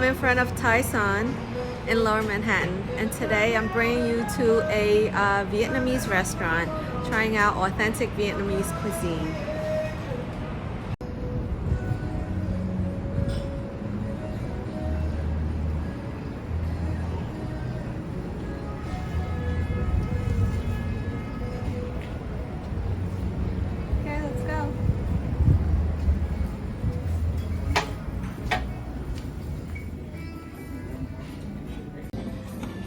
I'm in front of Tyson in Lower Manhattan, and today I'm bringing you to a Vietnamese restaurant, trying out authentic Vietnamese cuisine. Okay, let's go.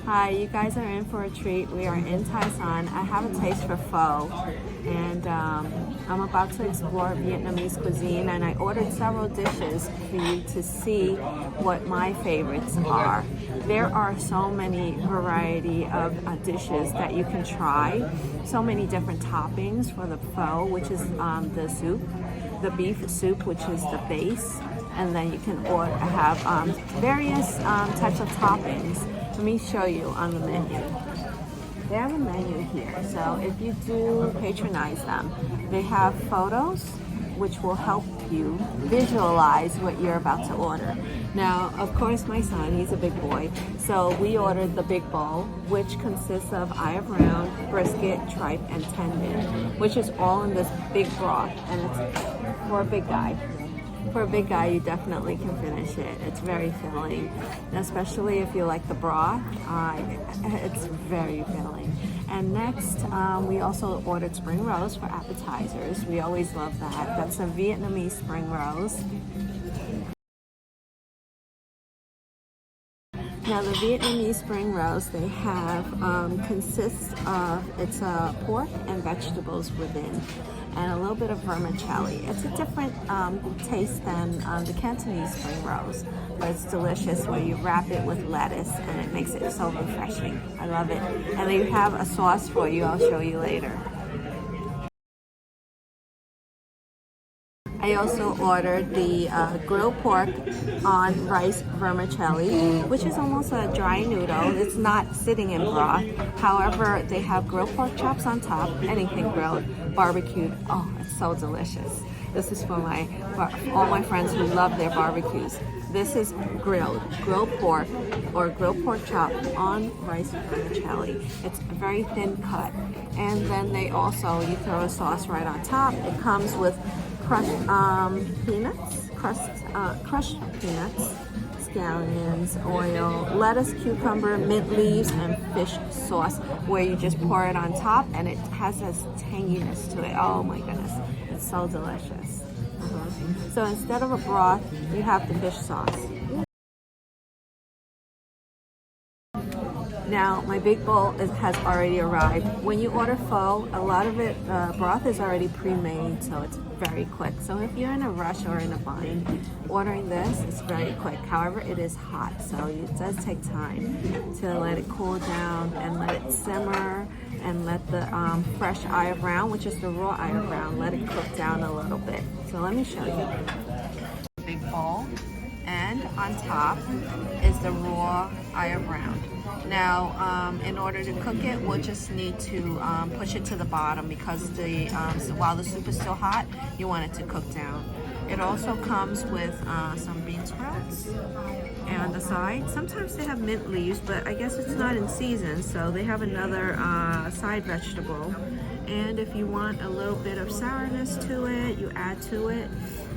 Hi, you guys are in for a treat. We are in Tyson. I have a taste for pho, and I'm about to explore Vietnamese cuisine, and I ordered several dishes for you to see what my favorites are. There are so many variety of dishes that you can try, so many different toppings for the pho, which is the soup, the beef soup, which is the base, and then you can have various types of toppings. Let me show you on the menu. They have a menu here, so if you do patronize them, they have photos which will help you visualize what you're about to order. Now, of course, my son, he's a big boy, so we ordered the big bowl, which consists of eye of round, brisket, tripe, and tendon, which is all in this big broth, and it's for a big guy. For a big guy, you definitely can finish it. It's very filling, especially if you like the broth. It's very filling. And next, we also ordered spring rolls for appetizers. We always love that. That's a Vietnamese spring rolls. Now the Vietnamese spring rolls they have consists of pork and vegetables within, and a little bit of vermicelli. It's a different taste than the Cantonese spring rolls, but it's delicious where you wrap it with lettuce and it makes it so refreshing. I love it. And they have a sauce for you. I'll show you later. I also ordered the grilled pork on rice vermicelli, which is almost a dry noodle. It's not sitting in broth. However, they have grilled pork chops on top, anything grilled, barbecued. Oh, it's so delicious. This is for all my friends who love their barbecues. This is grilled pork or grilled pork chop on rice vermicelli. It's a very thin cut. And then they also, you throw a sauce right on top. It comes with crushed peanuts, crushed peanuts, scallions, oil, lettuce, cucumber, mint leaves, and fish sauce, where you just pour it on top, and it has this tanginess to it. Oh my goodness, it's so delicious. So instead of a broth, you have the fish sauce. Now, my big bowl has already arrived. When you order pho, a lot of it, broth is already pre-made, so it's very quick. So if you're in a rush or in a bind, ordering this is very quick. However, it is hot, so it does take time to let it cool down and let it simmer, and let the fresh eye of round, which is the raw eye of round, let it cook down a little bit. So let me show you. Big bowl, and on top is the raw eye of round. Now, in order to cook it, we'll just need to push it to the bottom because so while the soup is still hot, you want it to cook down. It also comes with some bean sprouts on the side. Sometimes they have mint leaves, but I guess it's not in season, so they have another side vegetable. And if you want a little bit of sourness to it, you add to it.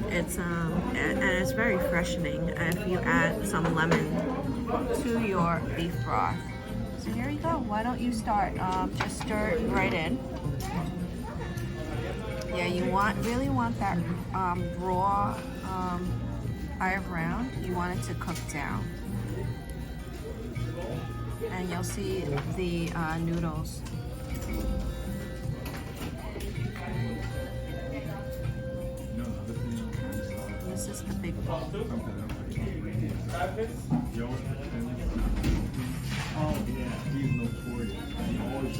It's and it's very freshening if you add some lemon to your beef broth. So here you go. Why don't you start? Just stir it right in. Yeah, you really want that raw eye of round. You want it to cook down, and you'll see the noodles. This is the big bowl.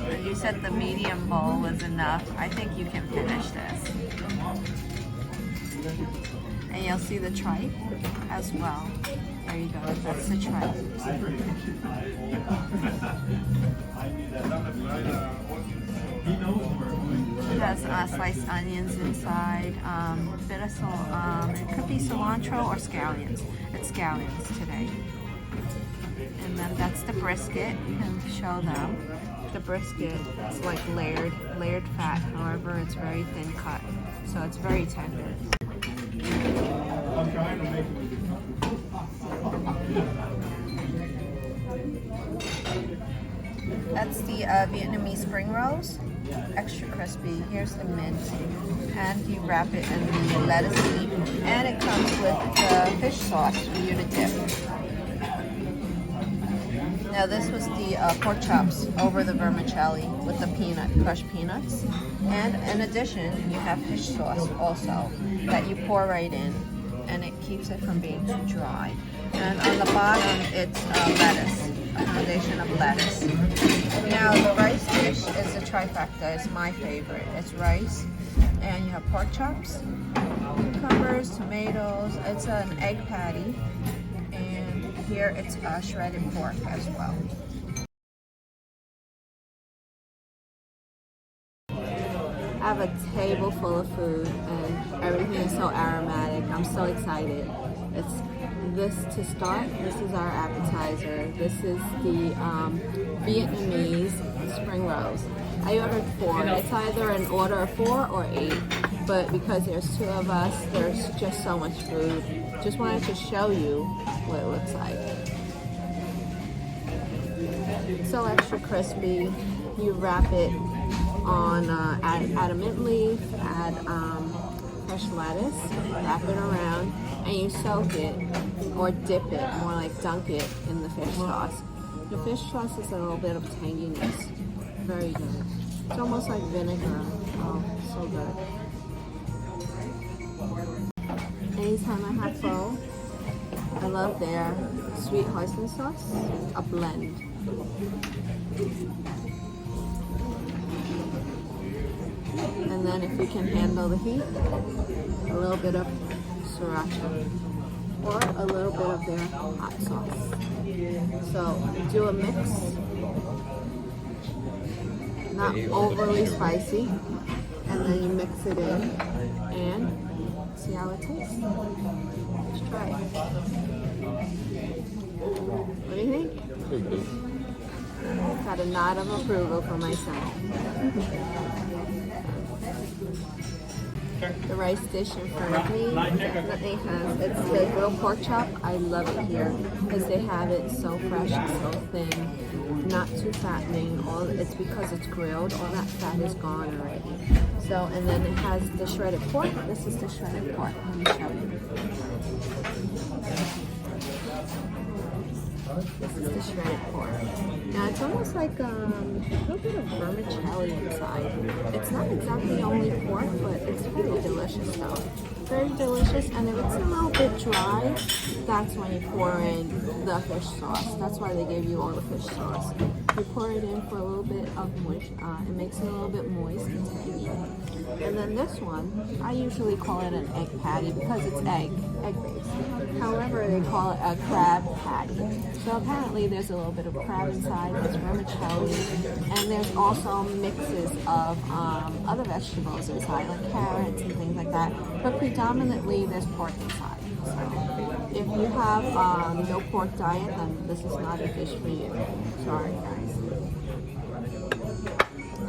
And you said the medium bowl was enough. I think you can finish this. And you'll see the tripe as well. There you go, that's the tripe. It has sliced onions inside, a bit of it could be cilantro or scallions. It's scallions today. And then that's the brisket. You can show them. The brisket is like layered fat. However, it's very thin cut, so it's very tender. That's the Vietnamese spring rolls, extra crispy. Here's the mint, and you wrap it in the lettuce leaf, and it comes with fish sauce for you to dip. Now this was the pork chops over the vermicelli with the crushed peanuts. And in addition, you have fish sauce also that you pour right in, and it keeps it from being too dry. And on the bottom, it's lettuce, a foundation of lettuce. Now the rice dish is a trifecta. It's my favorite. It's rice, and you have pork chops, cucumbers, tomatoes. It's an egg patty. Here it's shredded pork as well. I have a table full of food and everything is so aromatic. I'm so excited. It's this to start. This is our appetizer. This is the Vietnamese spring rolls. I ordered 4. It's either an order of 4 or 8, but because there's 2 of us, there's just so much food. Just wanted to show you what it looks like. So extra crispy. You wrap it on, add a mint leaf, add fresh lettuce, wrap it around, and you soak it or dip it, more like dunk it in the fish sauce. The fish sauce is a little bit of tanginess. Very good. It's almost like vinegar. Oh, so good. Anytime I have pho, I love their sweet hoisin sauce, a blend. And then if you can handle the heat, a little bit of sriracha or a little bit of their hot sauce. So do a mix, not overly spicy, and then you mix it in and see how it tastes. Let's try it. What do you think? Got a nod of approval from my son. The rice dish in front of me definitely has, it's the grilled pork chop. I love it here because they have it so fresh and so thin, not too fattening. It's because it's grilled, all that fat is gone already. So, and then it has the shredded pork. This is the shredded pork. Let me show you. This is the shredded pork. Now it's almost like a little bit of vermicelli inside. It's not exactly only pork, but it's very delicious though. Very delicious, and if it's a little bit dry, that's when you pour in the fish sauce. That's why they gave you all the fish sauce. You pour it in for a little bit of moist, it makes it a little bit moist and tangy. And then this one, I usually call it an egg patty because it's egg-based. However, they call it a crab patty. So apparently there's a little bit of crab inside, there's vermicelli, and there's also mixes of other vegetables inside, like carrots and things like that. But predominantly there's pork inside. So if you have no pork diet, then this is not a dish for you. Sorry guys.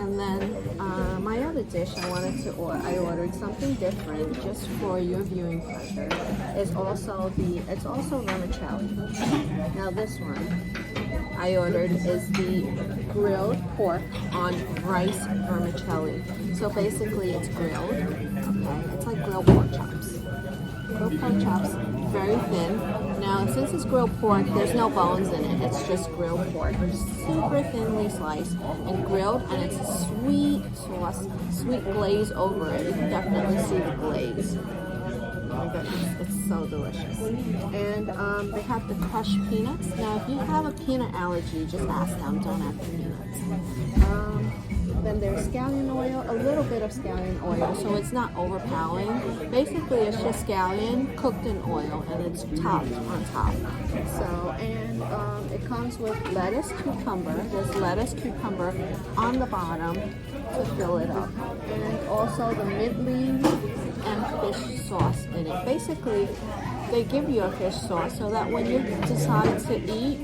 And then my other dish I ordered something different just for your viewing pleasure. It's also vermicelli. Now this one I ordered is the grilled pork on rice vermicelli. So basically it's grilled. Okay, it's like grilled pork chops. Grilled pork chops, very thin. Now, since it's grilled pork, there's no bones in it. It's just grilled pork. Super thinly sliced and grilled, and it's a sweet sauce, sweet glaze over it. You can definitely see the glaze. Oh my goodness, it's so delicious. And they have the crushed peanuts. Now, if you have a peanut allergy, just ask them. Don't add the peanuts. Then there's scallion oil, a little bit of scallion oil, so it's not overpowering. Basically, it's just scallion cooked in oil, and it's topped on top. So, and it comes with lettuce, cucumber. There's lettuce, cucumber on the bottom to fill it up, and also the mint leaves and fish sauce in it. Basically, they give you a fish sauce so that when you decide to eat,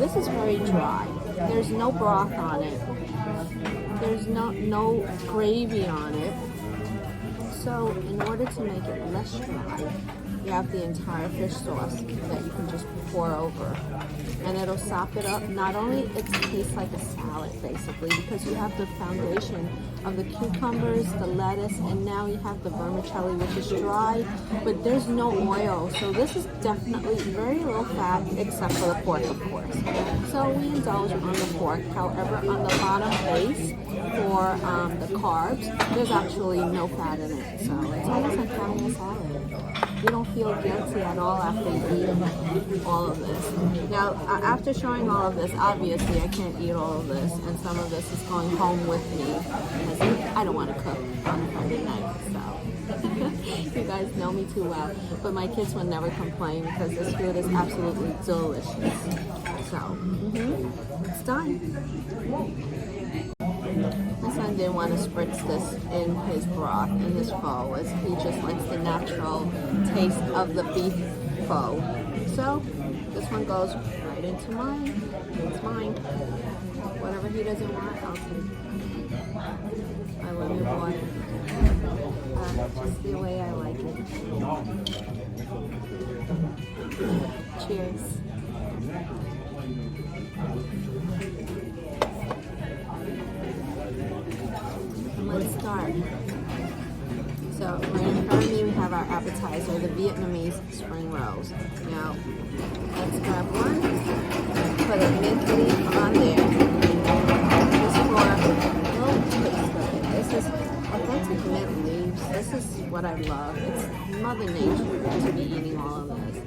This is very dry. There's no broth on it. There's no gravy on it. So in order to make it less dry, you have the entire fish sauce that you can just pour over. And it'll sop it up. Not only it tastes like a salad basically, because you have the foundation of the cucumbers, the lettuce, and now you have the vermicelli, which is dry, but there's no oil. So this is definitely very low fat, except for the pork, of course. So we indulge on the pork. However, on the bottom base for the carbs, there's actually no fat in it. So it's almost like having a salad. You don't feel guilty at all after you eat all of this. Now, after showing all of this, obviously I can't eat all of this, and some of this is going home with me because I don't want to cook on Friday night. So you guys know me too well, but my kids will never complain because this food is absolutely delicious. So it's done. My son didn't want to spritz this in his broth, in his pho, as he just likes the natural taste of the beef pho. So this one goes right into mine. It's mine. Whatever he doesn't want, I'll take. I love you, boy. Just the way I like it. Cheers. Let's start. So right in front of me we have our appetizer, the Vietnamese spring rolls. Now, let's grab one, put a mint leaf on there. Just for a little taste of it. This is authentic mint leaves. This is what I love. It's Mother Nature to be eating all of this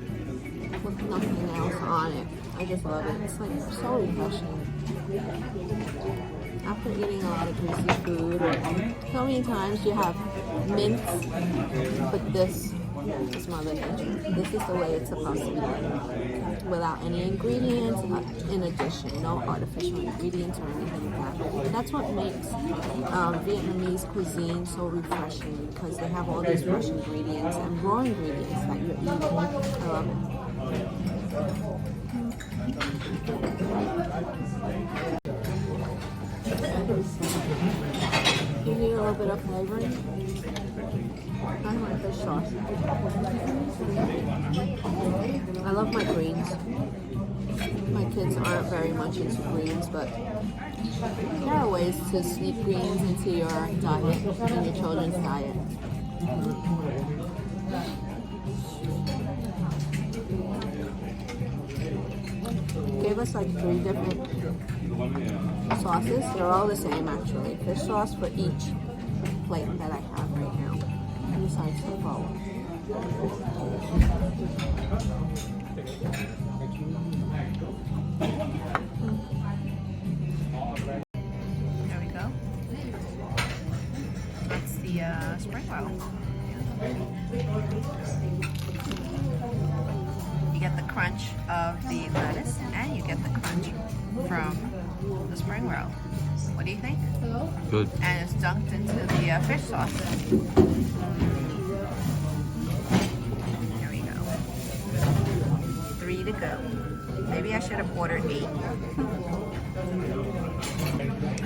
with nothing else on it. I just love it. It's like so refreshing. After eating a lot of greasy food, or so many times you have mints, but this is Mother Nature. This is the way it's supposed to be, without any ingredients in addition, no artificial ingredients or anything like that. That's what makes Vietnamese cuisine so refreshing, because they have all these fresh ingredients and raw ingredients that you're eating. I love it. You need a little bit of flavoring. I like fish sauce. I love my greens. My kids aren't very much into greens, but there are ways to sneak greens into your diet, in your children's diet. Gave us like 3 different sauces. They're all the same actually. Fish sauce for each plate that I have right now. Besides the bowl. There we go. That's the spring roll. You get the crunch of the lettuce and you get the crunch from the spring roll. What do you think? Good. And it's dunked into the fish sauce. There we go. 3 to go. Maybe I should have ordered 8.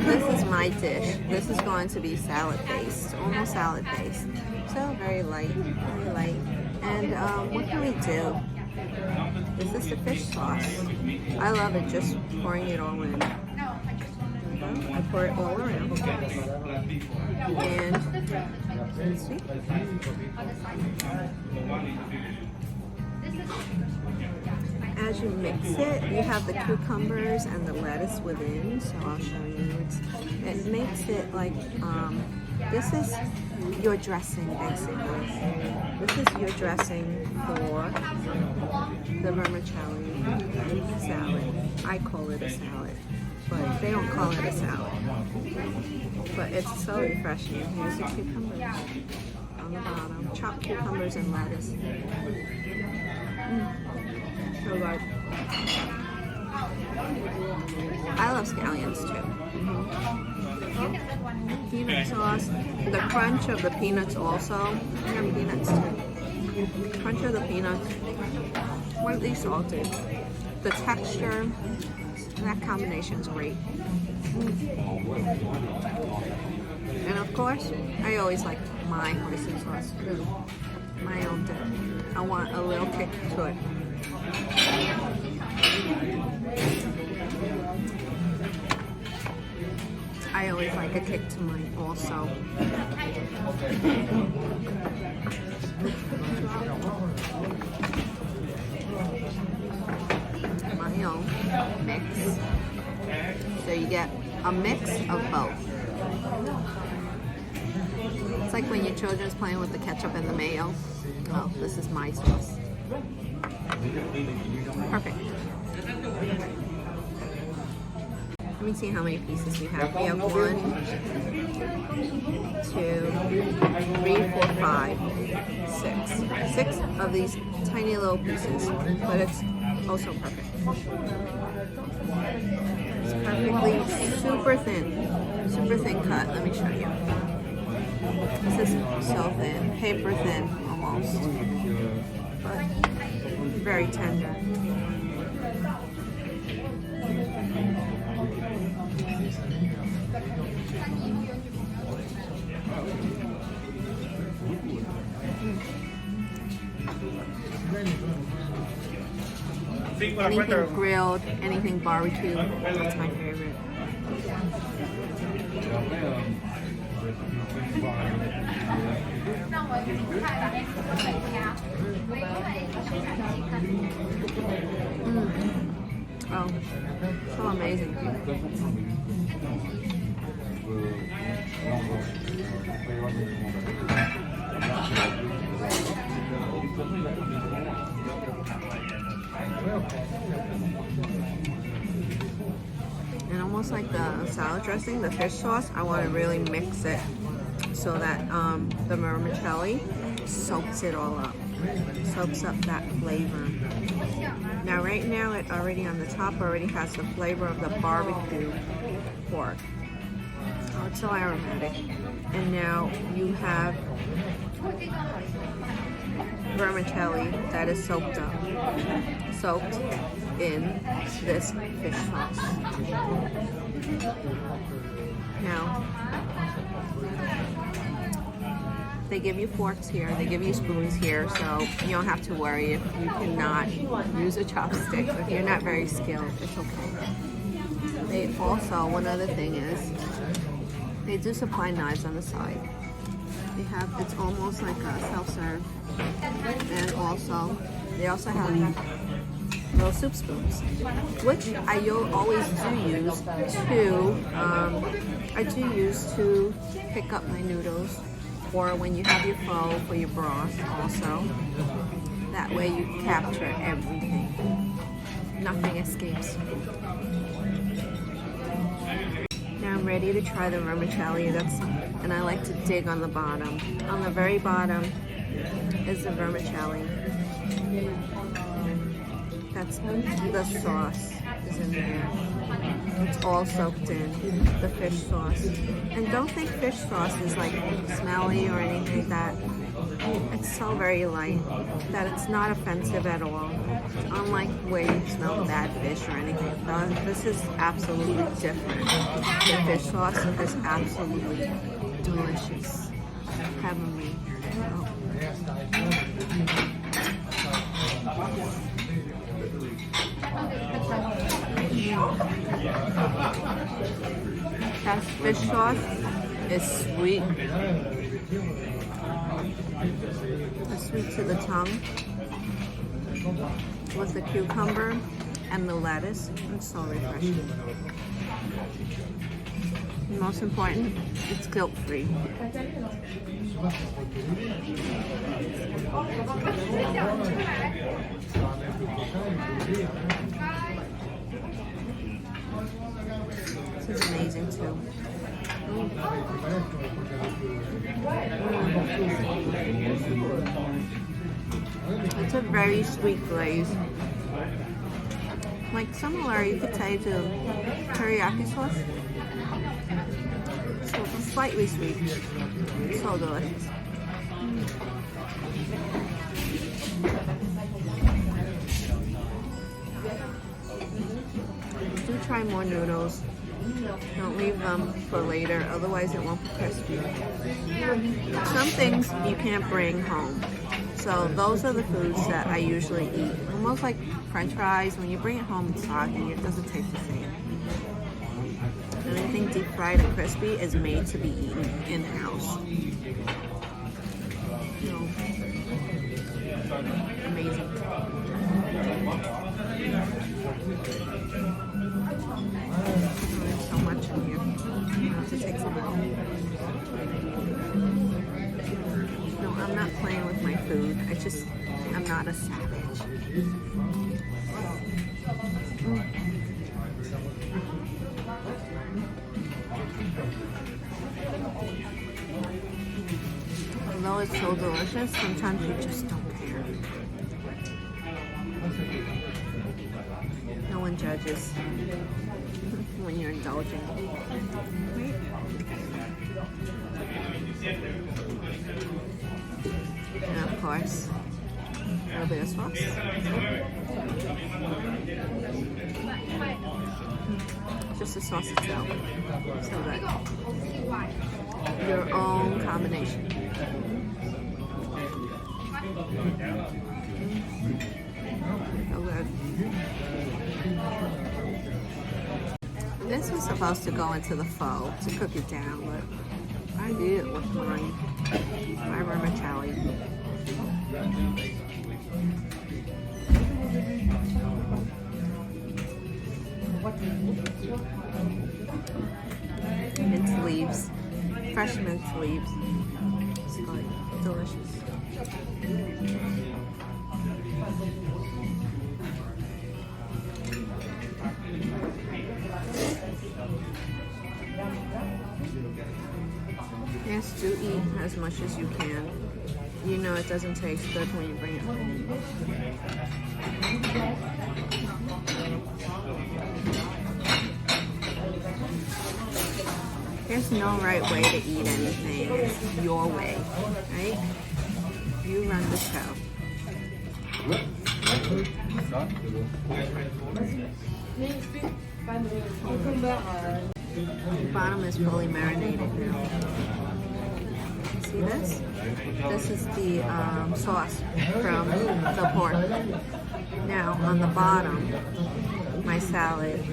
This is my dish. This is going to be salad based, almost salad based. So very light, very light. And what can we do? This is the fish sauce. I love it, just pouring it all in. I pour it all around. And let's see. As you mix it, you have the cucumbers and the lettuce within. So I'll show you. It makes it like this is your dressing basically. This is your dressing for the vermicelli salad. I call it a salad, but they don't call it a salad. But it's so refreshing. Here's the cucumbers on the bottom. Chopped cucumbers and lettuce. So good. I love scallions too. Peanut sauce. The crunch of the peanuts also. I have peanuts too. Crunch of the peanuts. Lightly salted. the texture, that combination is great. And of course, I always like my hoisin sauce too. My own dip. I want a little kick to it. I always like a kick to mine also. My own mix. So you get a mix of both. It's like when your children's playing with the ketchup and the mayo. Oh, this is my sauce. Perfect. Let me see how many pieces we have. We have 1, 2, 3, 4, 5, 6. 6 of these tiny little pieces, but it's also perfect. It's perfectly super thin cut. Let me show you. This is so thin, paper thin almost, but very tender. Anything grilled, anything barbecue, that's my favorite. Oh, so amazing. And almost like the salad dressing, the fish sauce, I want to really mix it so that the vermicelli soaks it all up, soaks up that flavor. Now right now it already on the top already has the flavor of the barbecue pork. Oh, it's so aromatic. And now you have vermicelli that is soaked in this fish sauce. Now, they give you forks here, they give you spoons here, so you don't have to worry if you cannot use a chopstick. If you're not very skilled, it's okay. They also, one other thing is, they do supply knives on the side. They have, it's almost like a self-serve. And also, they also have little soup spoons, which I always do use to pick up my noodles, or when you have your pho for your broth also. That way you capture everything. Nothing escapes. Now I'm ready to try the vermicelli. And I like to dig on the bottom. On the very bottom is the vermicelli. That's the sauce is in there. It's all soaked in, the fish sauce. And don't think fish sauce is like smelly or anything like that. It's so very light that it's not offensive at all. Unlike where you smell bad fish or anything. This is absolutely different. The fish sauce is absolutely delicious. Heavenly. Oh. That fish sauce is sweet. It's sweet to the tongue with the cucumber and the lettuce. It's so refreshing. And most important, it's guilt-free. This is amazing too. It's a very sweet glaze. Like similar, you could say, to teriyaki sauce. So it's slightly sweet. It's so delicious. you try more noodles. Don't leave them for later, otherwise it won't be crispy. Some things you can't bring home. So those are the foods that I usually eat. Almost like French fries, when you bring it home it's soggy, it doesn't taste the same. Anything deep fried and crispy is made to be eaten in-house. Amazing. There's so much in here. I have to take some out. No, I'm not playing with my food. I'm not a savage. Although it's so delicious, sometimes you just don't care. No one judges when you're indulging. And of course, a little bit of sauce. Just the sauce itself. So good. Your own combination. So good. This was supposed to go into the pho to cook it down, but I did it with my vermicelli. Mint leaves, fresh mint leaves. It's good, delicious. Yes, do eat as much as you can. You know it doesn't taste good when you bring it home. There's no right way to eat anything. It's your way, right? You run the show. The bottom is fully marinated now. See this? This is the sauce from the pork. Now on the bottom, my salad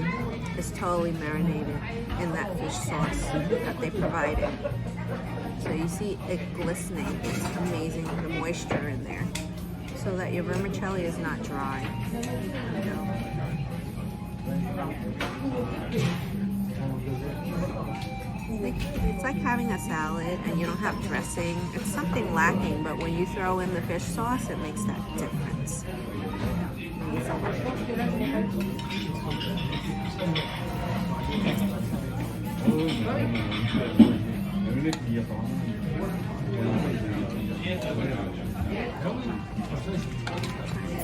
is totally marinated in that fish sauce that they provided. So you see it glistening. It's amazing, the moisture in there. So that your vermicelli is not dry. You know? It's like having a salad and you don't have dressing. It's something lacking, but when you throw in the fish sauce, it makes that difference.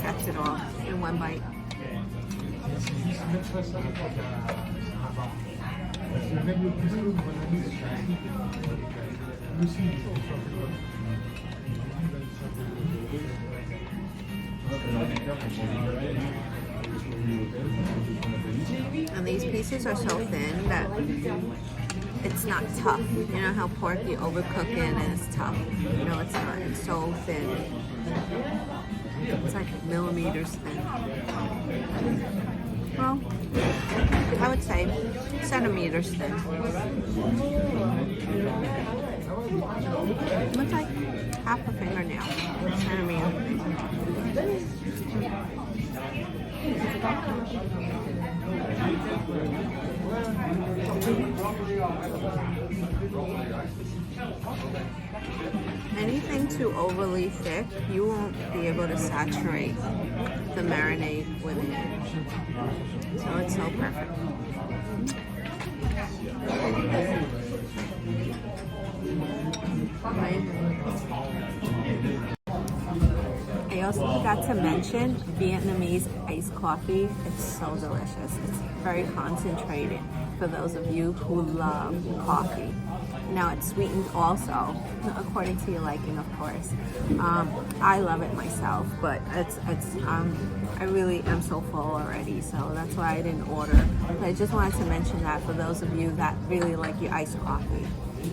That's it all in one bite. And these pieces are so thin that it's not tough. You know how pork you overcook it and it's tough. No, it's not. It's so thin. It's like millimeters thin. Well, I would say centimeters thin. Looks like half a fingernail. Centimeter thin. Anything too overly thick, you won't be able to saturate the marinade within it. So it's so perfect. I also got forgot to mention Vietnamese iced coffee. It's so delicious. It's very concentrated for those of you who love coffee. Now it's sweetened also, according to your liking, of course. I love it myself, but I really am so full already, so that's why I didn't order. But I just wanted to mention that for those of you that really like your iced coffee.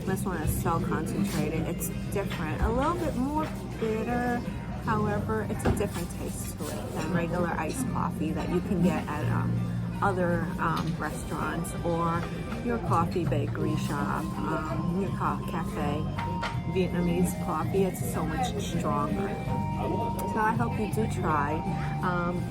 This one is so concentrated. It's different, a little bit more bitter. However, it's a different taste to it than regular iced coffee that you can get at other restaurants or your coffee bakery shop, your cafe. Vietnamese coffee, it's so much stronger. So I hope you do try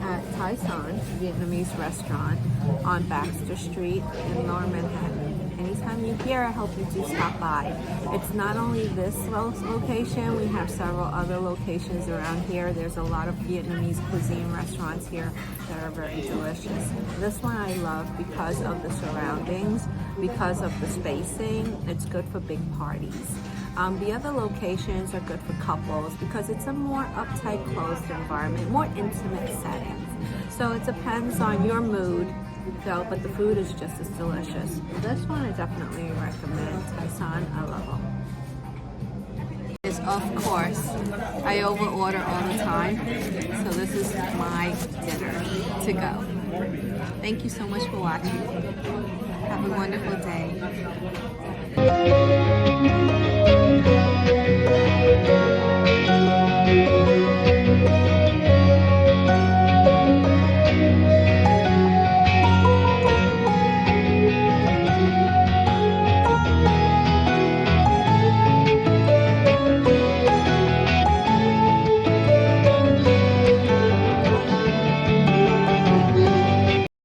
at Thai San Vietnamese restaurant on Baxter Street in Lower Manhattan. Anytime you're here, I hope you do stop by. It's not only this location, we have several other locations around here. There's a lot of Vietnamese cuisine restaurants here that are very delicious. This one I love because of the surroundings, because of the spacing. It's good for big parties. The other locations are good for couples because it's a more uptight, closed environment, more intimate settings. So it depends on your mood. So, but the food is just as delicious. This one I definitely recommend. Thai San, I love them. Of course, I overorder all the time. So this is my dinner to go. Thank you so much for watching. Have a wonderful day.